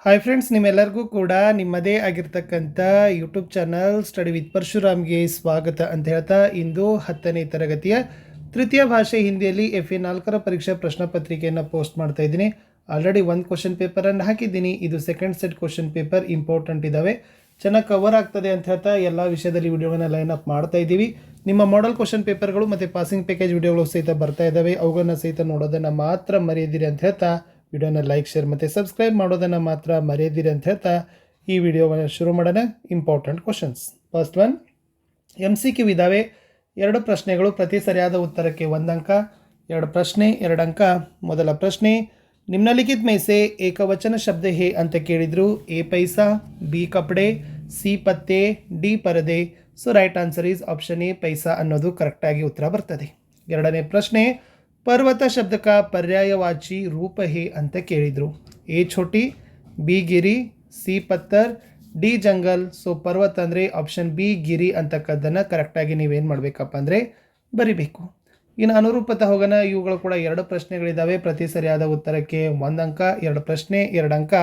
Hi friends, ನಿಮ್ಮೆಲ್ಲರಿಗೂ ಕೂಡ ನಿಮ್ಮದೇ ಆಗಿರ್ತಕ್ಕಂಥ ಯೂಟ್ಯೂಬ್ ಚಾನಲ್ ಸ್ಟಡಿ ವಿತ್ ಪರಶುರಾಮ್ಗೆ ಸ್ವಾಗತ ಅಂತ ಹೇಳ್ತಾ, ಇಂದು 10ನೇ ತರಗತಿಯ ತೃತೀಯ ಭಾಷೆ ಹಿಂದಿಯಲ್ಲಿ FA4 ಪರೀಕ್ಷಾ ಪ್ರಶ್ನೆ ಪತ್ರಿಕೆಯನ್ನು ಪೋಸ್ಟ್ ಮಾಡ್ತಾ ಇದ್ದೀನಿ. ಆಲ್ರೆಡಿ ಒಂದು ಕ್ವಶನ್ ಪೇಪರನ್ನು ಹಾಕಿದ್ದೀನಿ. ಇದು second set question paper important ಇದ್ದಾವೆ, ಚೆನ್ನಾಗಿ ಕವರ್ ಆಗ್ತದೆ ಅಂತ ಹೇಳ್ತಾ ಎಲ್ಲ ವಿಷಯದಲ್ಲಿ ವಿಡಿಯೋಗಳನ್ನ ಲೈನ್ ಅಪ್ ಮಾಡ್ತಾ ಇದ್ದೀವಿ. ನಿಮ್ಮ ಮಾಡೆಲ್ ಕ್ವಶನ್ ಪೇಪರ್ಗಳು ಮತ್ತು ಪಾಸಿಂಗ್ ಪ್ಯಾಕೇಜ್ ವಿಡಿಯೋಗಳು ಸಹಿತ ಬರ್ತಾ ಇದ್ದಾವೆ. ಅವುಗಳನ್ನ ಸಹಿತ ನೋಡೋದನ್ನು ಮಾತ್ರ ಮರೆಯದಿರಿ ಅಂತ ಹೇಳ್ತಾ, ವಿಡಿಯೋನ ಲೈಕ್, ಶೇರ್ ಮತ್ತು ಸಬ್ಸ್ಕ್ರೈಬ್ ಮಾಡೋದನ್ನು ಮಾತ್ರ ಮರೆಯದಿರಿ ಅಂತ ಹೇಳ್ತಾ ಈ ವಿಡಿಯೋವನ್ನು ಶುರು ಮಾಡೋಣ. Important questions. First one, MCQ ಇದ್ದಾವೆ. 2 ಪ್ರಶ್ನೆಗಳು, ಪ್ರತಿ ಸರಿಯಾದ ಉತ್ತರಕ್ಕೆ 1 ಅಂಕ. 2 ಪ್ರಶ್ನೆ 2 ಅಂಕ. ಮೊದಲ ಪ್ರಶ್ನೆ, ನಿಮ್ನಲಿಖಿತ में से ಏಕವಚನ ಶಬ್ದ ಹೇ ಅಂತ ಕೇಳಿದ್ರು. A पैसा, B ಕಪಡೆ, C ಪತ್ತೆ, D ಪರದೆ. So right answer is option A, ಪೈಸಾ ಅನ್ನೋದು ಕರೆಕ್ಟಾಗಿ ಉತ್ತರ ಬರ್ತದೆ. ಎರಡನೇ ಪ್ರಶ್ನೆ, पर्वत शब्द का पर्यायवाची रूप है ಅಂತ ಕೇಳಿದ್ರು. A छोटी, B ಗಿರಿ, C ಪತ್ತರ್, D ಜಂಗಲ್. ಸೊ ಪರ್ವತ ಅಂದರೆ ಆಪ್ಷನ್ ಬಿ ಗಿರಿ ಅಂತಕ್ಕದ್ದನ್ನು ಕರೆಕ್ಟಾಗಿ ನೀವೇನು ಮಾಡಬೇಕಪ್ಪ ಅಂದರೆ ಬರಿಬೇಕು. ಇನ್ನು ಅನುರೂಪತ ಹೋಗೋಣ. ಇವುಗಳು ಕೂಡ 2 ಪ್ರಶ್ನೆಗಳಿದ್ದಾವೆ. ಪ್ರತಿ ಸರಿಯಾದ ಉತ್ತರಕ್ಕೆ 1 ಅಂಕ. 2 ಪ್ರಶ್ನೆ 2 ಅಂಕ.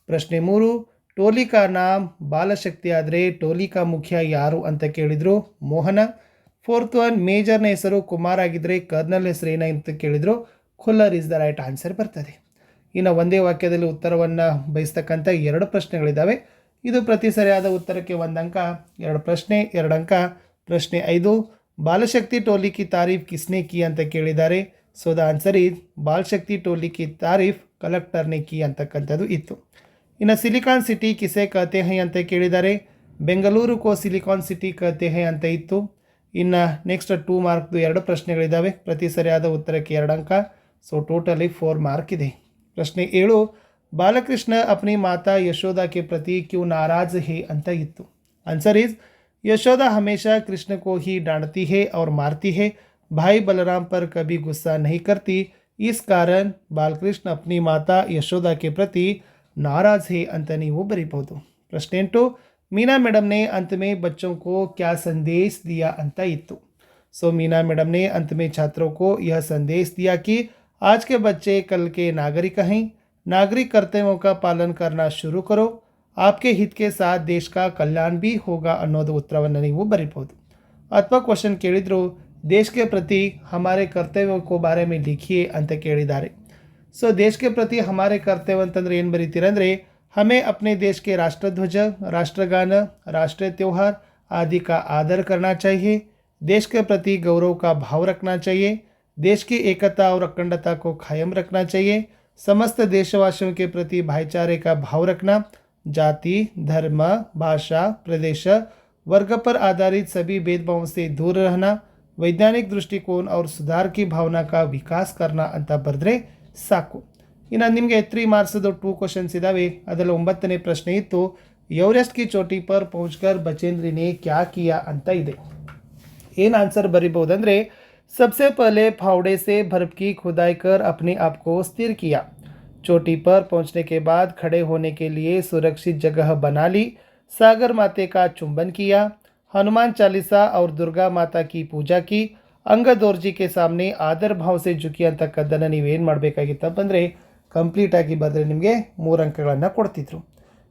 ಪ್ರಶ್ನೆ 3, ಟೋಲಿ ಕಾ ನಾಮ್ ಬಾಲಶಕ್ತಿ ಆದರೆ ಟೋಲಿ ಕಾ ಮುಖ್ಯ ಯಾರು ಅಂತ ಕೇಳಿದರು. ಮೋಹನ. ಫೋರ್ತ್ ಒನ್, ಮೇಜರ್ನ ಹೆಸರು ಕುಮಾರ್ ಆಗಿದ್ದರೆ ಕರ್ನಲ್ ಹೆಸರು ಏನಂತ ಕೇಳಿದರು. ಖುಲ್ಲರ್ ಇಸ್ ದ ರೈಟ್ ಆನ್ಸರ್ ಬರ್ತದೆ. ಇನ್ನು ಒಂದೇ ವಾಕ್ಯದಲ್ಲಿ ಉತ್ತರವನ್ನು ಬಯಸ್ತಕ್ಕಂಥ 2 ಪ್ರಶ್ನೆಗಳಿದ್ದಾವೆ. ಇದು ಪ್ರತಿ ಸರಿಯಾದ ಉತ್ತರಕ್ಕೆ 1 ಅಂಕ. 2 ಪ್ರಶ್ನೆ 2 ಅಂಕ. ಪ್ರಶ್ನೆ 5, ಬಾಲಶಕ್ತಿ ಟೋಲಿ ಕಿ ತಾರೀಫ್ ಕಿಸ್ನೆ ಕಿ ಅಂತ ಕೇಳಿದ್ದಾರೆ. ಸೊ ದ ಆನ್ಸರ್ ಈಸ್ ಬಾಲಶಕ್ತಿ ಟೋಲಿ ಕಿ ತಾರೀಫ್ ಕಲೆಕ್ಟರ್ನೆ ಕಿ ಅಂತಕ್ಕಂಥದ್ದು ಇತ್ತು. ಇನ್ನು ಸಿಲಿಕಾನ್ ಸಿಟಿ ಕಿಸೆ ಕತೆ ಹೈ ಅಂತ ಕೇಳಿದ್ದಾರೆ. ಬೆಂಗಳೂರು ಕೋ ಸಿಲಿಕಾನ್ ಸಿಟಿ ಕತೆ ಹೈ ಅಂತ ಇತ್ತು. ಇನ್ನು ನೆಕ್ಸ್ಟ್ 2 ಮಾರ್ಕ್ದು 2 ಪ್ರಶ್ನೆಗಳಿದ್ದಾವೆ. ಪ್ರತಿ ಸರಿಯಾದ ಉತ್ತರಕ್ಕೆ 2 ಅಂಕ. ಸೊ ಟೋಟಲಿ 4 ಮಾರ್ಕ್ ಇದೆ. ಪ್ರಶ್ನೆ 7, ಬಾಲಕೃಷ್ಣ ಅಪ್ನಿ ಮಾತಾ ಯಶೋದಾ ಕೆ ಪ್ರತಿ ಕ್ಯೂ ನಾರಾಜ್ ಹೇ ಅಂತ ಇತ್ತು. ಆನ್ಸರ್ ಈಸ್ ಯಶೋदा हमेशा कृष्ण को ही डांटती है और मारती है, भाई बलराम पर कभी गुस्सा नहीं करती, इस कारण बालकृष्ण अपनी माता यशोदा के प्रति नाराज है ಅಂತ ನೀವು ಬರೀಬಹುದು. ಪ್ರಶ್ನೆ 8, मीना मैडम ने अंत में बच्चों को क्या संदेश दिया ಅಂತ ಇತ್ತು. सो मीना मैडम ने अंत में छात्रों को यह संदेश दिया कि आज के बच्चे कल के नागरिक हैं, नागरिक कर्तव्यों का पालन करना शुरू करो, आपके हित के साथ देश का कल्याण भी होगा ಅನ್ನೋದು ಉತ್ತರವನ್ನು ನೀವು ಬರೀಬಹುದು. ಅಥವಾ ಕ್ವಶನ್ ಕೇಳಿದ್ರು, ದೇಶ के प्रति हमारे कर्तव्यों को बारे में लिखिए ಅಂತ ಕೇಳಿದ್ದಾರೆ. ಸೊ ದೇಶ के प्रति हमारे कर्तव्य ಅಂತಂದ್ರೆ ಏನು ಬರೀತೀರಂದರೆ, हमें अपने देश के राष्ट्रध्वज, राष्ट्रगान, राष्ट्रीय त्यौहार आदि का आदर करना चाहिए, देश के प्रति गौरव का भाव रखना चाहिए, देश की एकता और अखंडता को कायम रखना चाहिए, समस्त देशवासियों के प्रति भाईचारे का भाव रखना, जाति, धर्म, भाषा, प्रदेश, वर्ग पर आधारित सभी भेदभावों से दूर रहना, वैज्ञानिक दृष्टिकोण और सुधार की भावना का विकास करना ಅಂತ ಬರೆದ್ರೆ ಸಾಕು. ಇನ್ನು ನಿಮಗೆ 3 ಮಾರ್ಕ್ಸ್ದು 2 ಕ್ವಶನ್ಸ್ ಇದ್ದಾವೆ. ಅದರಲ್ಲಿ 9ನೇ ಪ್ರಶ್ನೆ ಇತ್ತು, ಎವರೆಸ್ಟ್ ಕಿ ಚೋಟಿ ಪರ್ ಪहुंचकर बचेंद्र ने क्या किया ಅಂತ ಇದೆ. ಏನು ಆನ್ಸರ್ ಬರೀಬಹುದಂದರೆ, सबसे पहले फावड़े से बर्फ की खुदाई कर अपने आप को स्थिर किया, चोटी पर पहुंचने के बाद खड़े होने के लिए सुरक्षित जगह बना ली, सागर माते का चुंबन किया, हनुमान चालीसा और दुर्गा माता की पूजा की, अंगदोर्जी के सामने आदर भाव से झुकी ಅಂತಕ್ಕದ್ದನ್ನು ನೀವೇನು ಮಾಡಬೇಕಾಗಿತ್ತಪ್ಪ ಅಂದರೆ ಕಂಪ್ಲೀಟಾಗಿ ಬರೆದ್ರೆ ನಿಮಗೆ 3 ಅಂಕಗಳನ್ನು ಕೊಡ್ತಿದ್ರು.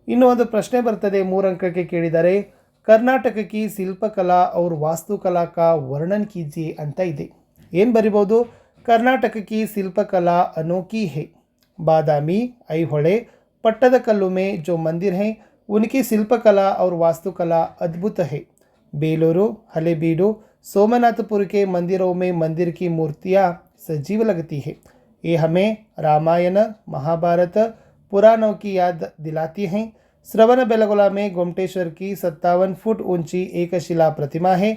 ಇನ್ನೂ ಒಂದು ಪ್ರಶ್ನೆ ಬರ್ತದೆ, 3 ಅಂಕಕ್ಕೆ ಕೇಳಿದ್ದಾರೆ. ಕರ್ನಾಟಕ ಕಿ ಶಿಲ್ಪಕಲಾ और ವಾಸ್ತುಕಲಾ ಕಾ ವರ್ಣನ್ ಕೀಜಿಯೆ ಅಂತ ಇದೆ. ಏನು ಬರಿಬೋದು, ಕರ್ನಾಟಕ ಕಿ ಶಿಲ್ಪಕಲಾ अनोखी है, बादामी, ऐहोळे, पट्टदकल्लू में जो मंदिर हैं उनकी शिल्पकला और वास्तुकला अद्भुत है, बेलूरू, हलेबीडू, सोमनाथपुर के मंदिरों में मंदिर की मूर्तियाँ सजीव लगती है, ये हमें रामायण, महाभारत, पुराणों की याद दिलाती हैं, श्रवण बेलगोला में गोमटेश्वर की 57 फुट ऊंची एक शिला प्रतिमा है,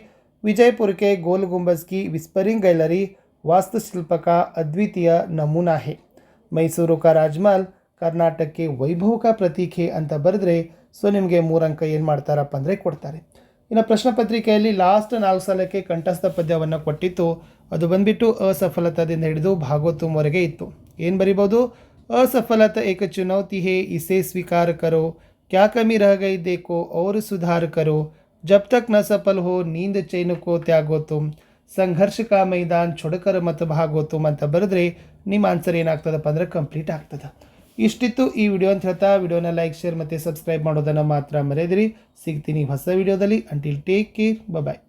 विजयपुर के गोल गुंबज की विस्परिंग गैलरी वास्तुशिल्प का अद्वितीय नमूना है, मैसूरू का राजमहल कर्नाटक के वैभव का प्रतीक है ಅಂತ ಬರೆದ್ರೆ ಸೊ ನಿಮಗೆ 3 ಅಂಕ ಏನು ಮಾಡ್ತಾರಪ್ಪ ಅಂದರೆ ಕೊಡ್ತಾರೆ. ಇನ್ನು ಪ್ರಶ್ನೆ ಪತ್ರಿಕೆಯಲ್ಲಿ ಲಾಸ್ಟ್ 4 ಸಾಲಕ್ಕೆ ಕಂಠಸ್ಥ ಪದ್ಯವನ್ನು ಕೊಟ್ಟಿತ್ತು. ಅದು ಬಂದುಬಿಟ್ಟು असफलताದಿಂದ ಹಿಡಿದು ಭಾಗವತಂವರೆಗೆ ಇತ್ತು. ಏನು ಬರಿಬೋದು, असफलता एक चुनौती है, इसे स्वीकार करो, क्या कमी रह गई देखो और सुधार करो, जब तक न सफल हो नींद चैन को त्यागो तुम, ಸಂಘರ್ಷ ಕಾ ಮೈದಾನ್ छोड़कर मत भागो तुम ಅಂತ ಬರೆದ್ರೆ ನಿಮ್ಮ ಆನ್ಸರ್ ಏನಾಗ್ತದಪ್ಪ ಅಂದರೆ ಕಂಪ್ಲೀಟ್ ಆಗ್ತದೆ. ಇಷ್ಟಿತ್ತು ಈ ವಿಡಿಯೋ ಅಂತ ಹೇಳ್ತಾ ವಿಡಿಯೋನ ಲೈಕ್ ಶೇರ್ ಮತ್ತು ಸಬ್ಸ್ಕ್ರೈಬ್ ಮಾಡೋದನ್ನು ಮಾತ್ರ ಮರೆಯದಿರಿ. ಸಿಗ್ತೀನಿ ಹೊಸ ವಿಡಿಯೋದಲ್ಲಿ. ಅಂಟಿಲ್ ಟೇಕ್ ಕೇರ್, ಬಾಯ್.